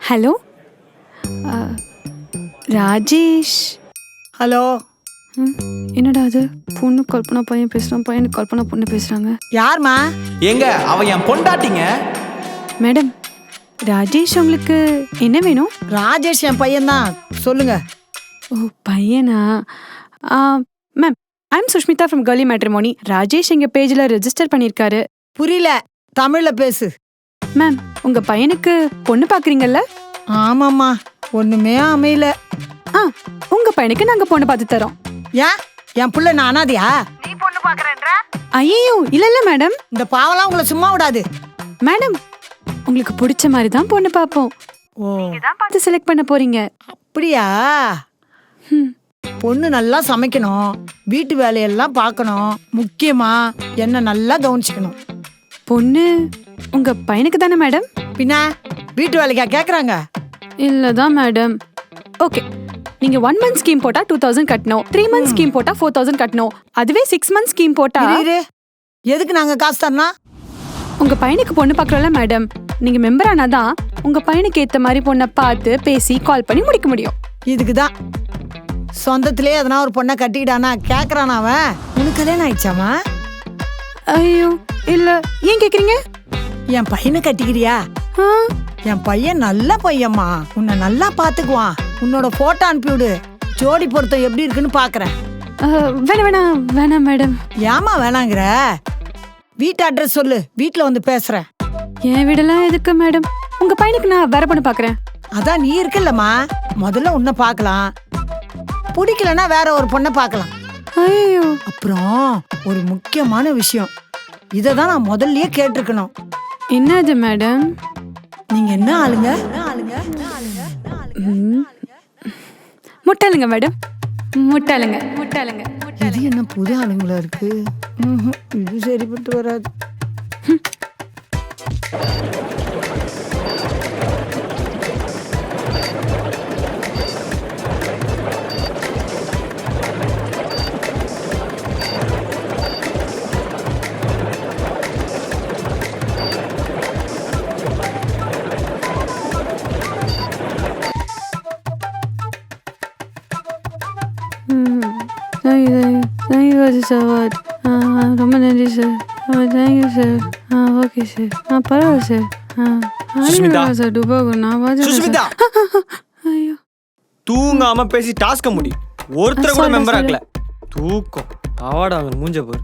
Hello Rajesh. Hello. என்னடா அது, பொண்ணு கல்பனா பையன் பேசுகிறான், பையனுக்கு கல்பனா பொண்ணு பேசுகிறாங்க. யார்மா? எங்க அவன் என் பொண்டாட்டிங்க. மேடம், ராஜேஷ் உங்களுக்கு என்ன வேணும்? ராஜேஷ் என் பையன்தான், சொல்லுங்க. ஓ பையனா? Ma'am, I'm Sushmita from girly matrimony. Rajesh எங்கள் பேஜில் ரெஜிஸ்டர் பண்ணியிருக்காரு. புரியல, தமிழ்ல பேசு. மேம், உங்கள் பையனுக்கு பொண்ணு பார்க்குறீங்கல்ல? ஆமாம்மா, ஒண்ணுமே அமையல. உங்கள் பையனுக்கு நாங்கள் பொண்ணு பார்த்து தரோம். ஏன் என் புள்ள நான் அனாதையா? நீ பொண்ணு பாக்குறேன்ற? ஐயோ இல்லை மேடம். இந்த பாவெல்லாம் உங்களை சும்மா விடாது. மேடம், உங்களுக்கு பிடிச்ச மாதிரி தான் பொண்ணு பார்ப்போம். ஓ, தான் பார்த்து செலக்ட் பண்ண போறீங்க. அப்படியா? பொண்ணு நல்லா சமைக்கணும், வீட்டு வேலையெல்லாம் பார்க்கணும், முக்கியமா என்ன நல்லா கவனிச்சுக்கணும். பொண்ணு உங்க பையனுக்கு தானே மேடம்? பின்ன வீட்டு வேலைக்கா கேக்குறாங்க? இல்லதான் மேடம். ஓகே, நீங்க 1 month ஸ்கீம் போட்டா 2000 கட்டணும், 3 month ஸ்கீம் போட்டா 4000 கட்டணும். அதுவே 6 month ஸ்கீம் போட்டா எதுக்கு நாங்க காசு தரணும்? உங்க பையனுக்கு பொண்ணு பார்க்கறோம்ல மேடம், நீங்க மெம்பர் ஆனாதான் உங்க பையனுக்கு ஏத்த மாதிரி பொண்ணை பார்த்து பேசி கால் பண்ணி முடிக்க முடியும். இதுக்குதான் சொந்தத்திலே எதனா ஒரு பொண்ணை கட்டிக்கிட்டானா கேக்குறானா அவன்? உனக்கு கல்யாணம் ஆயிடுச்சாமா? ஐயோ இல்ல. ஏன் கேக்குறீங்க? என் பையனை கட்டிக்கிறியா? என் பையன் நல்ல பையம்மா, உன்னை நல்லா பாத்துக்குவான். உன்னோட போட்டோ அனுப்பிவிடு, ஜோடி பொருத்தம் எப்படி இருக்குன்னு பாக்குறேன். வேணாம் மேடம். ஏமா வேணாங்கிற? வீட்டு அட்ரஸ் சொல்லு, வீட்டுல வந்து பேசுறேன். என் வீடெல்லாம் எதுக்கு மேடம்? உங்க பையனுக்கு நான் வேற பொண்ணு பாக்குறேன். அதான் நீ இருக்கல்லம்மா, முதல்ல உன்னை பாக்கலாம், பிடிக்கலன்னா வேற ஒரு பொண்ணை பாக்கலாம். ஐயோ, அப்புறம் ஒரு முக்கியமான விஷயம், இததான் நான் முதல்லயே கேட்டிருக்கணும். என்னது மேடம்? நீங்க என்ன ஆளுங்க? முட்டாளுங்க மேடம், முட்டாளுங்க. இது என்ன புது ஆளுங்களா இருக்கு? இது சரிப்பட்டு வராது. சார், ரொம்ப நன்றி sir. Thank you sir. Okay sir. பரவாயில்ல சார். சார் டுபாகோ நான் சுஷ்மிதா, ஐயோ, தூங்காம பேசி டாஸ்க முடி. ஒருத்தர் கூட மெம்பர் ஆக்கல. தூக்கம் அவார்டு அவங்க மூஞ்ச பாரு.